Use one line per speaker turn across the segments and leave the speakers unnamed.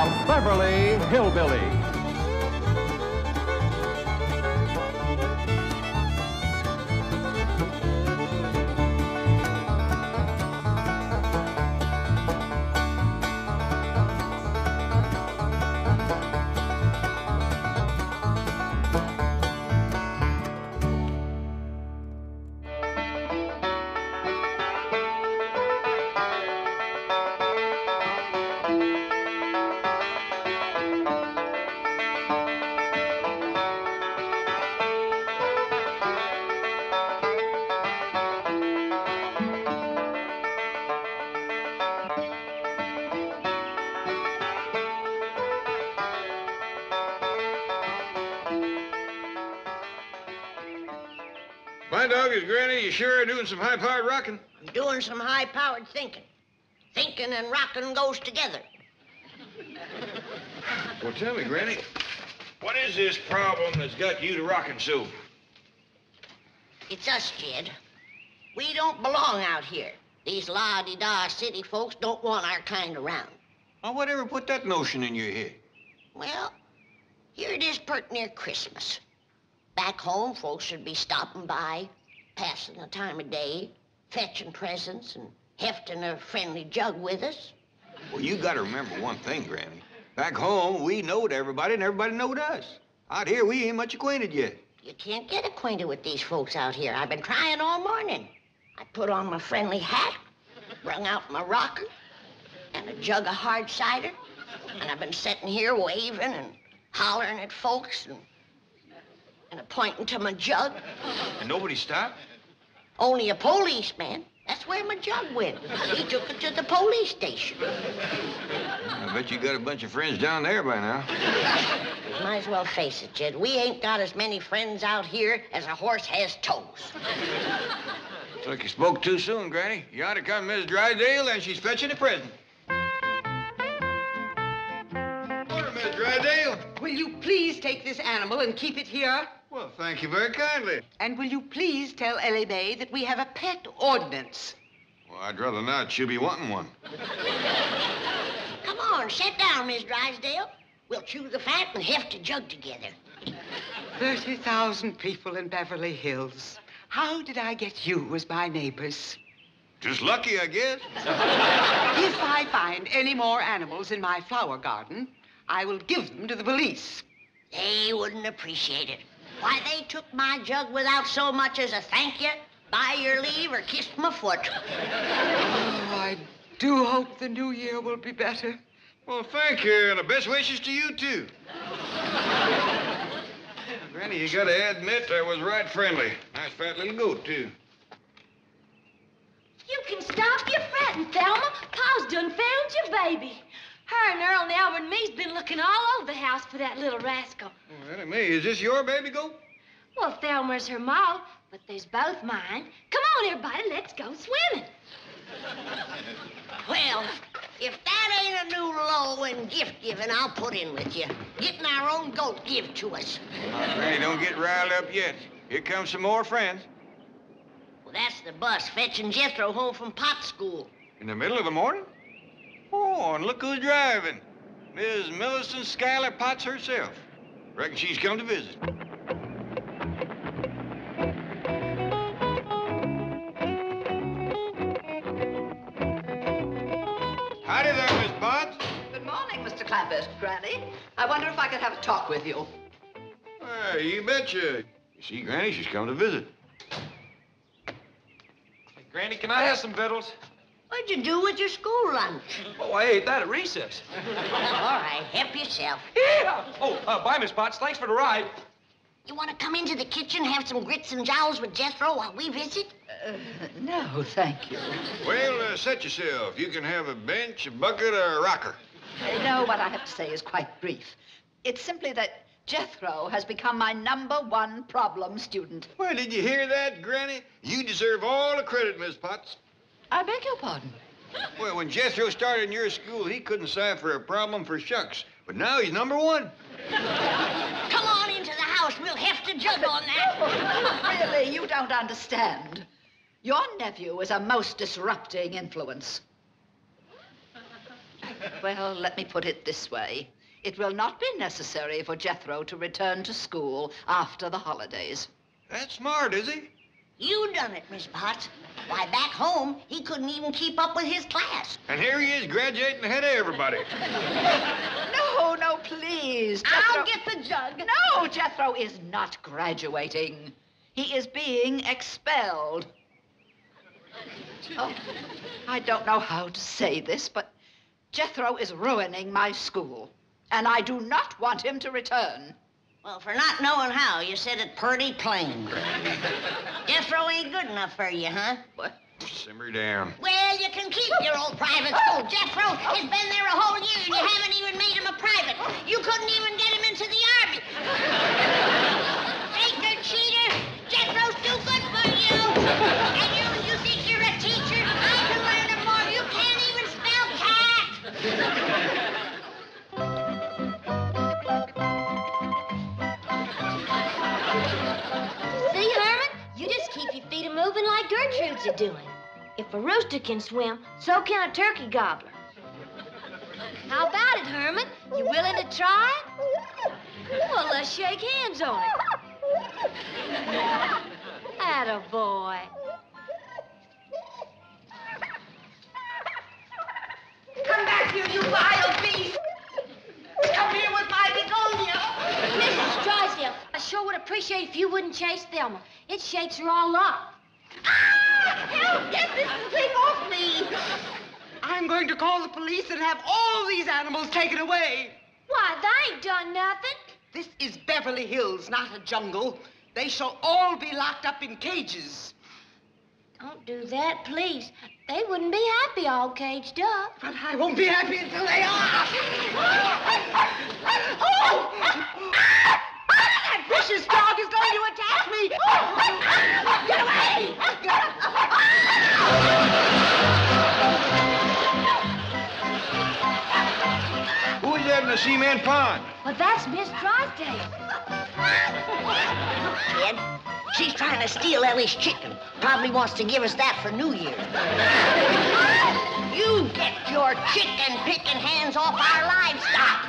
of Beverly Hillbillies.
My dog is Granny. You sure are doing some high-powered rocking?
I'm doing some high-powered thinking. Thinking and rocking goes together.
Well, tell me, Granny, what is this problem that's got you to rocking so?
It's us, Jed. We don't belong out here. These la-di-da city folks don't want our kind around.
Well, whatever put that notion in your head?
Well, here it is pert near Christmas. Back home, folks should be stopping by, passing the time of day, fetching presents, and hefting a friendly jug with us.
Well, you got to remember one thing, Granny. Back home, we knowed everybody, and everybody knowed us. Out here, we ain't much acquainted yet.
You can't get acquainted with these folks out here. I've been trying all morning. I put on my friendly hat, brung out my rocker, and a jug of hard cider, and I've been sitting here waving and hollering at folks and pointing to my jug.
And nobody stopped?
Only a policeman. That's where my jug went. He took it to the police station.
I bet you got a bunch of friends down there by now.
You might as well face it, Jed. We ain't got as many friends out here as a horse has toes.
Looks like you spoke too soon, Granny. You ought to come Miss Drysdale, and she's fetching a present. Morning, Miss Drysdale.
Will you please take this animal and keep it here?
Well, thank you very kindly.
And will you please tell Elly Bay that we have a pet ordinance?
Well, I'd rather not. She'll be wanting one.
Come on, sit down, Miss Drysdale. We'll chew the fat and heft a jug together.
30,000 people in Beverly Hills. How did I get you as my neighbors?
Just lucky, I guess.
If I find any more animals in my flower garden, I will give them to the police.
They wouldn't appreciate it. Why, they took my jug without so much as a thank you, by your leave, or kissed my foot.
Oh, I do hope the new year will be better.
Well, thank you, and the best wishes to you, too. Granny, you gotta admit I was right friendly. Nice fat little goat, too.
You can stop your fretting, Thelma. Pa's done found your baby. Her and Earl and Albert and me's been looking all over the house for that little rascal.
Oh, that ain't me. Is this your baby goat?
Well, Thelma's her ma, but there's both mine. Come on, everybody, let's go swimming.
Well, if that ain't a new low in gift-giving, I'll put in with you. Getting our own goat give to us.
Granny, don't get riled up yet. Here comes some more friends.
Well, that's the bus fetching Jethro home from pot school.
In the middle of the morning? Oh, and look who's driving. Miss Millicent Schuyler Potts herself. Reckon she's come to visit. Howdy there, Miss Potts.
Good morning, Mr. Clampett, Granny. I wonder if I could have a talk with you.
Well, you betcha. You see, Granny, she's come to visit.
Hey, Granny, can I have some victuals?
What'd you do with your school lunch?
Oh, I ate that at recess.
All right, help yourself.
Yeah! Oh, bye, Miss Potts. Thanks for the ride.
You want to come into the kitchen, have some grits and jowls with Jethro while we visit?
No, thank you.
Well, set yourself. You can have a bench, a bucket, or a rocker.
No, what I have to say is quite brief. It's simply that Jethro has become my #1 problem student.
Well, did you hear that, Granny? You deserve all the credit, Miss Potts.
I beg your pardon.
Well, when Jethro started in your school, he couldn't cipher a problem for shucks. But now he's #1.
Come on into the house. We'll heft a jug on that.
Really, you don't understand. Your nephew is a most disrupting influence. Well, let me put it this way. It will not be necessary for Jethro to return to school after the holidays.
That's smart, is he?
You done it, Miss Potts. Why, back home, he couldn't even keep up with his class.
And here he is graduating ahead of everybody.
No, please.
I'll get the jug.
No, Jethro is not graduating. He is being expelled. Oh, I don't know how to say this, but Jethro is ruining my school, and I do not want him to return.
Well, for not knowing how, you said it pretty plain. Jethro ain't good enough for you, huh?
What?
Simmer down.
Well, you can keep your old private school. Jethro has been there a whole year, and you haven't even made him a private. You couldn't even get him into the Army. Baker cheater, Jethro's too good for you. And you think you're a teacher? I can learn him more. You can't even spell cat.
See, Herman? You just keep your feet moving like Gertrude's are doing. If a rooster can swim, so can a turkey gobbler. How about it, Herman? You willing to try it? Well, let's shake hands on it. Attaboy.
Come back here, you vile beast. Come here with my begonia.
Mrs. Drysdale, I sure would appreciate if you wouldn't chase Thelma. It shakes her all up.
Help! Get this thing off me!
I'm going to call the police and have all these animals taken away.
Why, they ain't done nothing.
This is Beverly Hills, not a jungle. They shall all be locked up in cages.
Don't do that, please. They wouldn't be happy all caged up.
But I won't be happy until they are. Oh! That vicious dog is going to attack me. Get away!
Who is that in the cement pond?
Well, that's Miss Drysdale.
Kid, she's trying to steal Elly's chicken. Probably wants to give us that for New Year's. You get your chicken-picking hands off our livestock.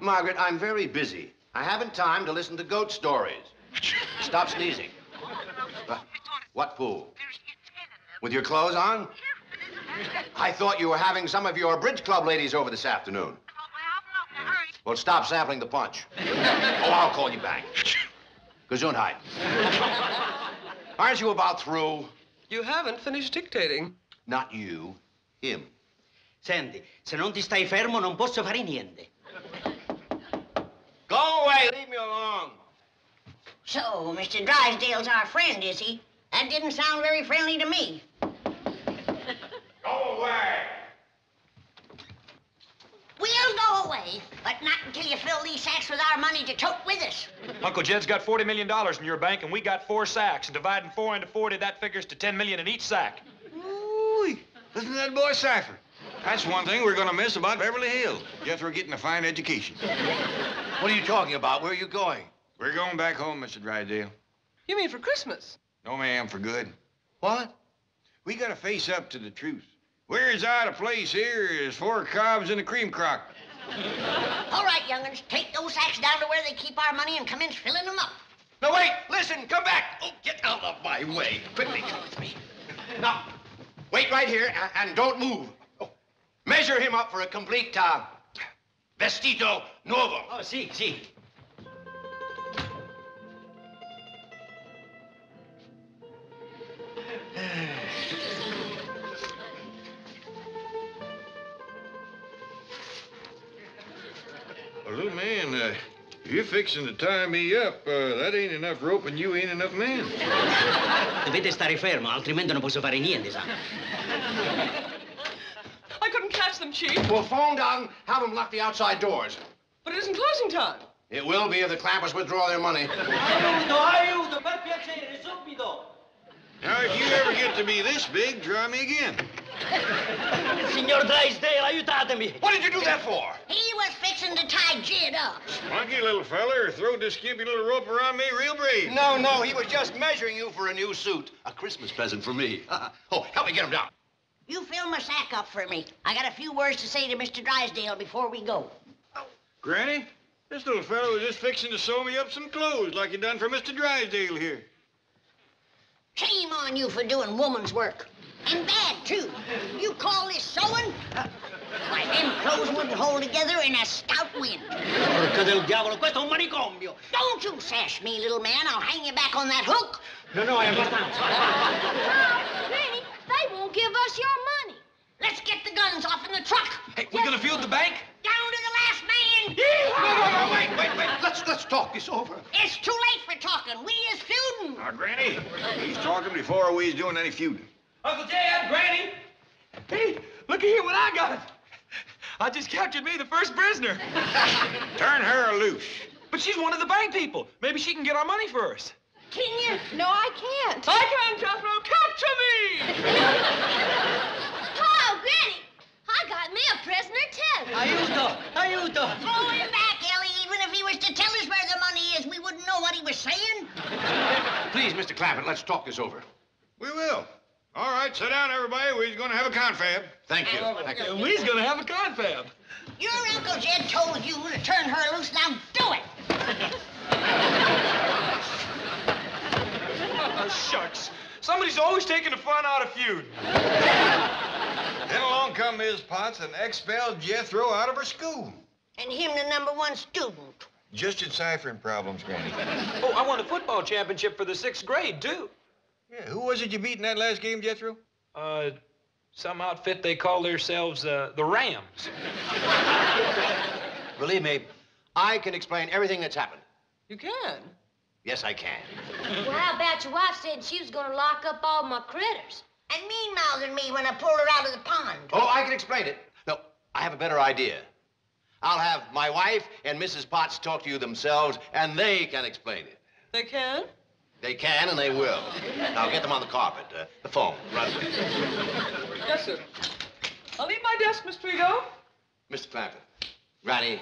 Margaret, I'm very busy. I haven't time to listen to goat stories. Stop sneezing. What pool? With your clothes on? I thought you were having some of your bridge club ladies over this afternoon. Well, stop sampling the punch. Oh, I'll call you back. Gesundheit. Aren't you about through?
You haven't finished dictating.
Not you, him.
Senti, se non ti stai fermo non posso fare niente.
Go away, leave me alone.
So, Mr. Drysdale's our friend, is he? That didn't sound very friendly to me.
Go away.
We'll go away, but not until you fill these sacks with our money to tote with us.
Uncle Jed's got $40 million in your bank, and we got 4 sacks. And dividing 4 into 40, that figures to $10 million in each sack.
Ooh, listen to that boy cipher. That's one thing we're gonna miss about Beverly Hills. Jethro getting a fine education.
What are you talking about? Where are you going?
We're going back home, Mr. Drysdale.
You mean for Christmas?
No, ma'am, for good.
What?
We gotta face up to the truth. We're as out of place here as 4 cobs in a cream crock.
All right, young'uns, take those sacks down to where they keep our money and commence filling them up.
No, wait, listen, come back. Oh, get out of my way. Quickly, come with me. Now, wait right here and don't move. Oh, measure him up for a complete vestito nuovo.
Oh, sì, sì.
Well, little man, you're fixing to tie me up. That ain't enough rope and you ain't enough man.
Dovete stare fermo, altrimenti non posso fare niente, sa.
I couldn't catch them, Chief.
Well, phone down, have them lock the outside doors.
But it isn't closing time.
It will be if the Clampetts withdraw their money.
Aiuto, per piacere, subito.
Now, if you ever get to be this big, try me again.
Signor Drysdale, aiutatemi.
What did you do that for?
He was fixing to tie Jed up.
Monkey, little feller, throwed this skimpy little rope around me real brave.
No, he was just measuring you for a new suit. A Christmas present for me. Oh, help me get him down.
You fill my sack up for me. I got a few words to say to Mr. Drysdale before we go.
Granny, this little fellow was just fixing to sew me up some clothes like you done for Mr. Drysdale here.
Shame on you for doing woman's work. And bad, too. You call this sewing? Why, them clothes wouldn't hold together in a stout wind.
Porca del diavolo, questo è un manicomio.
Don't you sass me, little man. I'll hang you back on that hook.
No, I understand.
Granny, they won't give us your money.
Let's get the guns off in the truck.
Hey, we gonna field the bank?
Down to the last man.
No, wait. Let's talk this over.
It's too late for talking. We is feuding.
Now, Granny, he's talking before we's doing any feuding.
Uncle Dad, Granny. Hey, look here what I got. I just captured me the first prisoner.
Turn her loose.
But she's one of the bank people. Maybe she can get our money for us.
Can you? No, I can't.
I can, Jethro. Capture me!
Oh, Granny, I got me a prisoner, too.
Aiuto.
Throw him back, Elly. Even if he was to tell us where the money is, we wouldn't know what he was saying.
Please, Mr. Clampett, let's talk this over.
We will. All right, sit down, everybody. We're going to have a confab.
Thank you.
We's gonna have a confab.
Your Uncle Jed told you to turn her loose. Now do it.
Oh, shucks. Somebody's always taking the fun out of feud.
Then along come Miss Potts and expelled Jethro out of her school.
And him the #1 student.
Just deciphering problems, Granny.
Oh, I won a football championship for the 6th grade, too.
Yeah, who was it you beat in that last game, Jethro?
Some outfit they call themselves the Rams.
Believe me, I can explain everything that's happened.
You can.
Yes, I can.
Well, how about your wife said she was going to lock up all my critters?
And mean-mouthing me when I pulled her out of the pond.
Oh, I can explain it. No, I have a better idea. I'll have my wife and Mrs. Potts talk to you themselves, and they can explain it.
They can?
They can, and they will. Now, get them on the carpet. The phone. Right away.
Yes, sir. I'll leave my desk, Miss Trigo.
Mr. Clampett, Granny,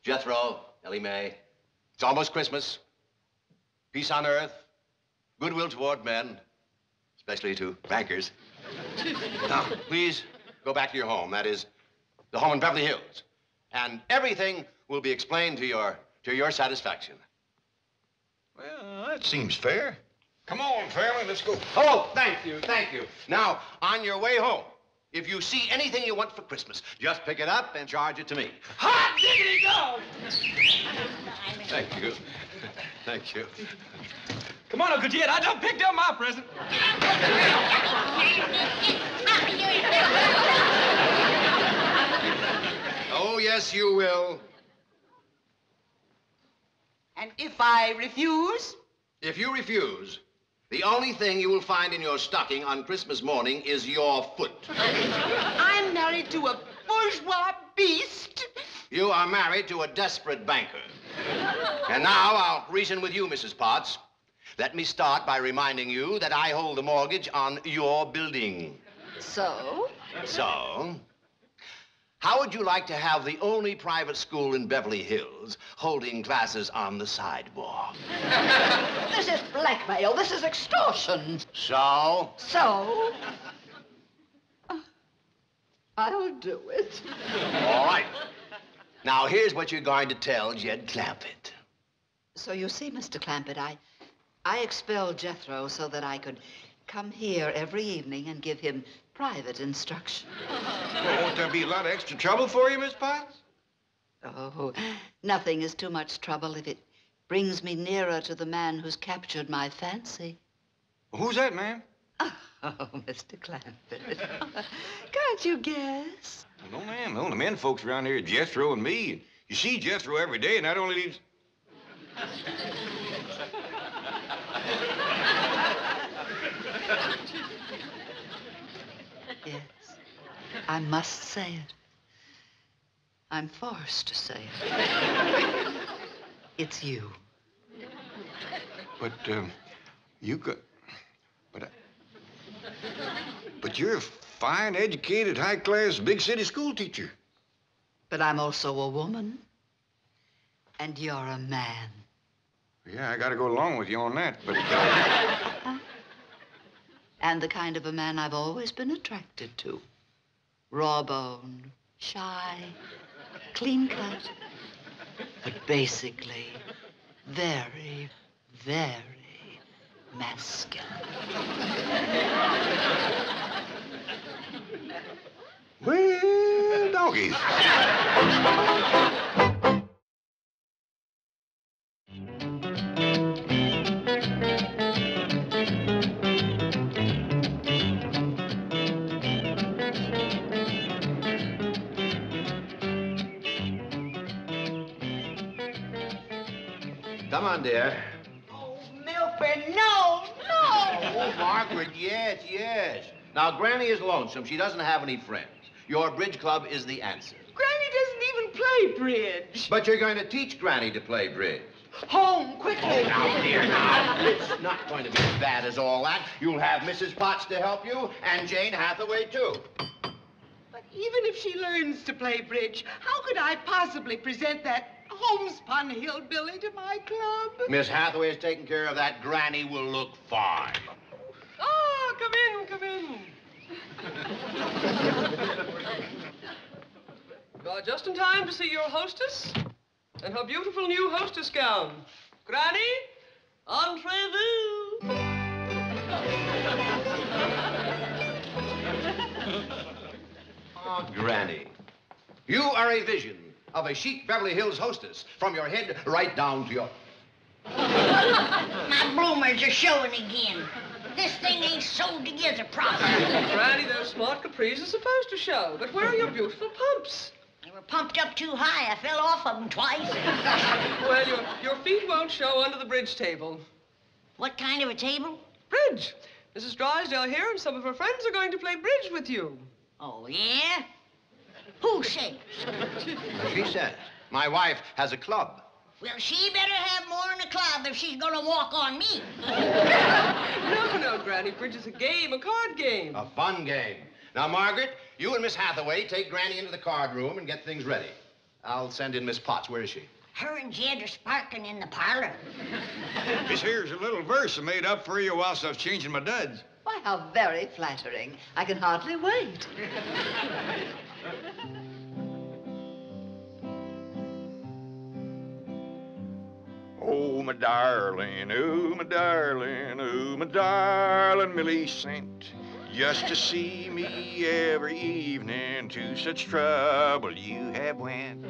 Jethro, Elly May. It's almost Christmas. Peace on earth. Goodwill toward men, especially to bankers. Now, please go back to your home. That is, the home in Beverly Hills. And everything will be explained to your satisfaction.
Well, that seems fair. Come on, family, let's go.
Oh, thank you. Now, on your way home, if you see anything you want for Christmas, just pick it up and charge it to me.
Hot diggity dog!
Thank you. Thank you.
Come on, Uncle Jed, I done picked up my present.
Oh, yes, you will.
And if I refuse?
If you refuse, the only thing you will find in your stocking on Christmas morning is your foot.
I'm married to a bourgeois beast.
You are married to a desperate banker. And now I'll reason with you, Mrs. Potts. Let me start by reminding you that I hold the mortgage on your building.
So?
So, how would you like to have the only private school in Beverly Hills holding classes on the sidewalk?
This is blackmail. This is extortion.
So?
So? I'll do it.
All right. Now, here's what you're going to tell Jed Clampett.
So you see, Mr. Clampett, I expelled Jethro so that I could come here every evening and give him private instruction.
Well, won't there be a lot of extra trouble for you, Miss Potts?
Oh, nothing is too much trouble if it brings me nearer to the man who's captured my fancy.
Who's that, ma'am?
Oh, Mr. Clampett. Can't you guess?
No, ma'am. The only men folks around here are Jethro and me. You see Jethro every day, and that only leaves...
Yes, I must say it. I'm forced to say it. It's you.
But, you got... But you're fine, educated, high-class, big-city school teacher.
But I'm also a woman. And you're a man.
Yeah, I gotta go along with you on that, but...
And the kind of a man I've always been attracted to. Raw-boned, shy, clean-cut. But basically, very, very masculine.
Well, doggies.
Come on, dear.
Oh, Milburn, no, no.
Oh, Margaret, yes, yes. Now, Granny is lonesome. She doesn't have any friends. Your bridge club is the answer.
Granny doesn't even play bridge.
But you're going to teach Granny to play bridge.
Home, quickly.
Oh, now, dear, now. It's not going to be as bad as all that. You'll have Mrs. Potts to help you, and Jane Hathaway, too.
But even if she learns to play bridge, how could I possibly present that homespun hillbilly to my club?
Miss Hathaway is taking care of that. Granny will look fine.
Oh, come in, come in. You're just in time to see your hostess and her beautiful new hostess gown. Granny, entrez-vous.
Oh, Granny, you are a vision of a chic Beverly Hills hostess, from your head right down to your...
My bloomers are showing again. This thing ain't sewed together properly.
Granny, those smart capris are supposed to show, but where are your beautiful pumps?
They were pumped up too high. I fell off of them twice.
Well, your feet won't show under the bridge table.
What kind of a table?
Bridge. Mrs. Drysdale here and some of her friends are going to play bridge with you.
Oh, yeah? Who says?
She says. My wife has a club.
Well, she better have more in the club if she's gonna walk on me.
No, Granny. Bridge is a game, a card game.
A fun game. Now, Margaret, you and Miss Hathaway take Granny into the card room and get things ready. I'll send in Miss Potts. Where is she?
Her and Jed are sparking in the parlor.
This here's a little verse I made up for you whilst I was changing my duds.
Why, how very flattering. I can hardly wait.
Oh, my darling, oh, my darling, oh, my darling Millie sent just to see me every evening. To such trouble you have went.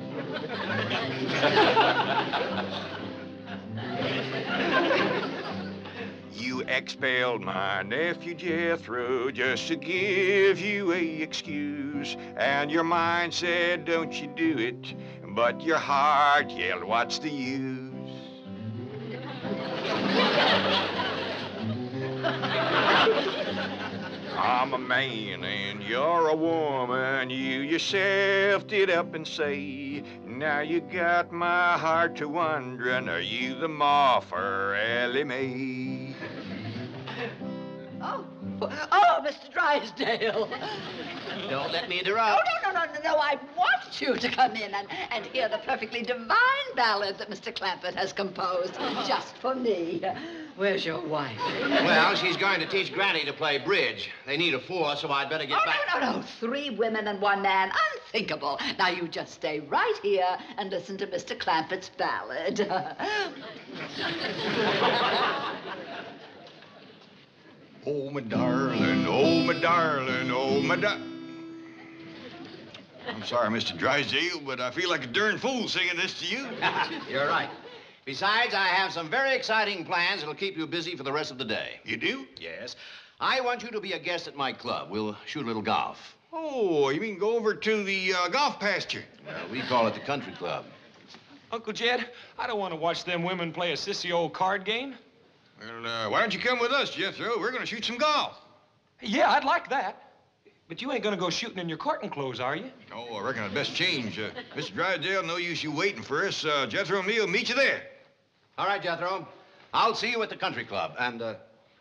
You expelled my nephew Jethro just to give you a excuse. And your mind said, don't you do it. But your heart yelled, what's the use? I'm a man and you're a woman. You yourself did up and say, now you got my heart to wondering, are you the moth or Elly Mae?
Oh, Mr. Drysdale.
Don't let me interrupt.
Oh, no. I want you to come in and hear the perfectly divine ballad that Mr. Clampett has composed just for me. Where's your wife?
Well, she's going to teach Granny to play bridge. They need a fourth, so I'd better get back.
No. 3 women and 1 man. Unthinkable. Now, you just stay right here and listen to Mr. Clampett's ballad.
Oh, my darling, oh, my darling, oh, my I'm sorry, Mr. Drysdale, but I feel like a darn fool singing this to you.
You're right. Besides, I have some very exciting plans that'll keep you busy for the rest of the day.
You do?
Yes. I want you to be a guest at my club. We'll shoot a little golf.
Oh, you mean go over to the golf pasture?
Well, we call it the country club.
Uncle Jed, I don't want to watch them women play a sissy old card game.
Well, why don't you come with us, Jethro? We're going to shoot some golf.
Yeah, I'd like that. But you ain't going to go shooting in your courting clothes, are you?
Oh, I reckon I'd best change. Mr. Drysdale, no use you waiting for us. Jethro and me will meet you there.
All right, Jethro. I'll see you at the country club. And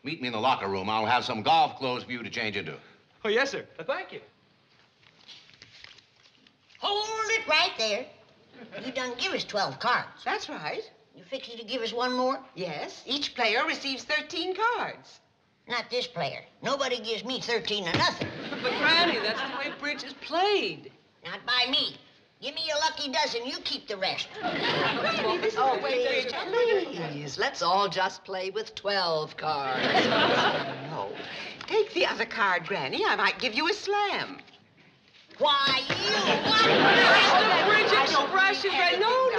meet me in the locker room. I'll have some golf clothes for you to change into.
Oh, yes, sir. Thank you.
Hold it right there. You done give us 12 cards.
That's right.
You fixing to give us one more?
Yes, each player receives 13 cards.
Not this player. Nobody gives me 13 or nothing.
But, Granny, that's the way bridge is played.
Not by me. Give me your lucky dozen. You keep the rest.
Granny, this is
Oh,
the way
please,
bridge is.
please. Let's all just play with 12 cards.
No. Take the other card, Granny. I might give you a slam.
Why, you...
The bridge expression, Granny. No.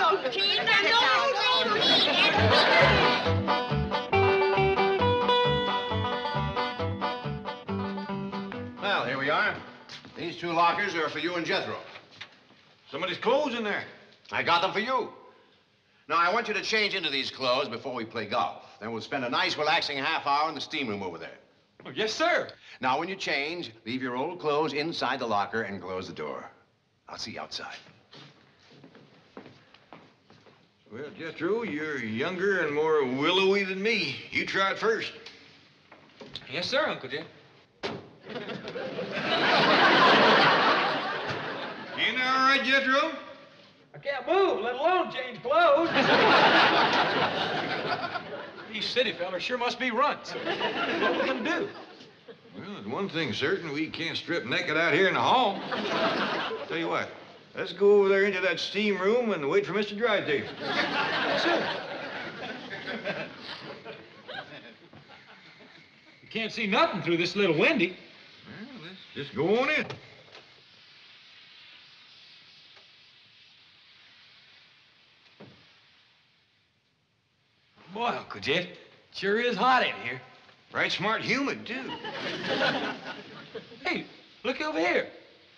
Well, here we are. These 2 lockers are for you and Jethro.
Somebody's clothes in there.
I got them for you. Now, I want you to change into these clothes before we play golf. Then we'll spend a nice, relaxing half hour in the steam room over there.
Oh, yes, sir.
Now, when you change, leave your old clothes inside the locker and close the door. I'll see you outside.
Well, Jethro, you're younger and more willowy than me. You try it first.
Yes, sir, Uncle Jim.
You know all right, Jethro?
I can't move, let alone change clothes. These city fellers sure must be runts. What we gonna do?
Well, there's one thing certain. We can't strip naked out here in the hall. Tell you what, let's go over there into that steam room and wait for Mr. Drysdale.
Yes, sir. You can't see nothing through this little windy.
Well, let's just go on in.
Boy, Uncle Jeff, sure is hot in here.
Right smart humid, too.
Hey, look over here.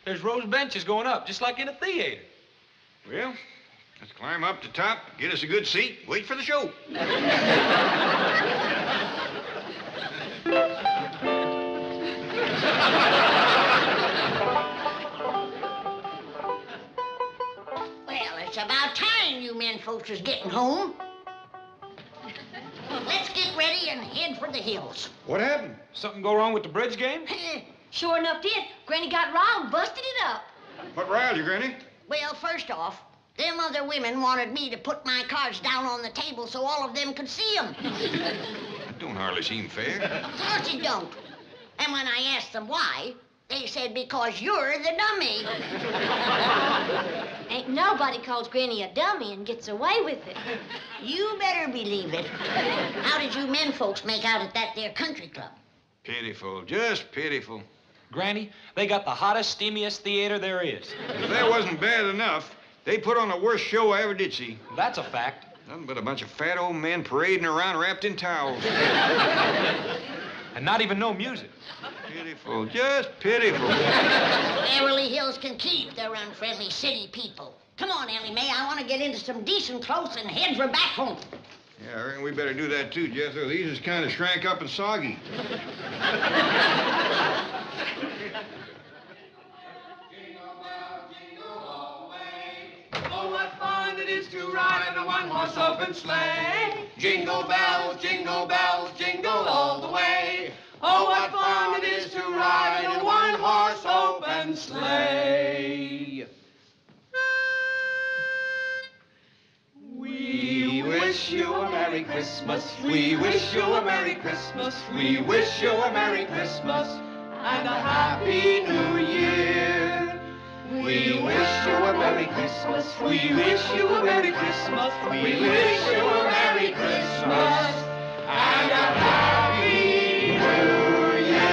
There's rows of benches going up, just like in a theater.
Well, let's climb up the top, get us a good seat, wait for the show.
Well, it's about time you men folks was getting home. Let's get ready and head for the hills.
What happened?
Something go wrong with the bridge game?
Sure enough did. Granny got riled and busted it up.
What riled you, Granny?
Well, first off, them other women wanted me to put my cards down on the table so all of them could see them.
That don't hardly seem fair.
Of course it don't. And when I asked them why, they said because you're the dummy.
Ain't nobody calls Granny a dummy and gets away with it.
You better believe it. How did you men folks make out at that there country club?
Pitiful, just pitiful.
Granny, they got the hottest, steamiest theater there is.
If that wasn't bad enough, they put on the worst show I ever did see.
That's a fact.
Nothing but a bunch of fat old men parading around wrapped in towels.
And not even no music.
Pitiful, just pitiful.
Beverly Hills can keep their unfriendly city people. Come on, Elly May. I want to get into some decent clothes and head for back home.
Yeah, I reckon we better do that too, Jethro. These is kind of shrank up and soggy.
Oh, what fun it is to ride in a one-horse open sleigh. Jingle bells, jingle all the way. Oh, what fun it is to ride in a one-horse open sleigh. We wish you a Merry Christmas. We wish you a Merry Christmas. We wish you a Merry Christmas and a Happy New Year. We wish you a Merry Christmas. We wish you a Merry Christmas. We wish you a Merry Christmas and a Happy New Year.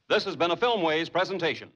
This has been a Filmways presentation.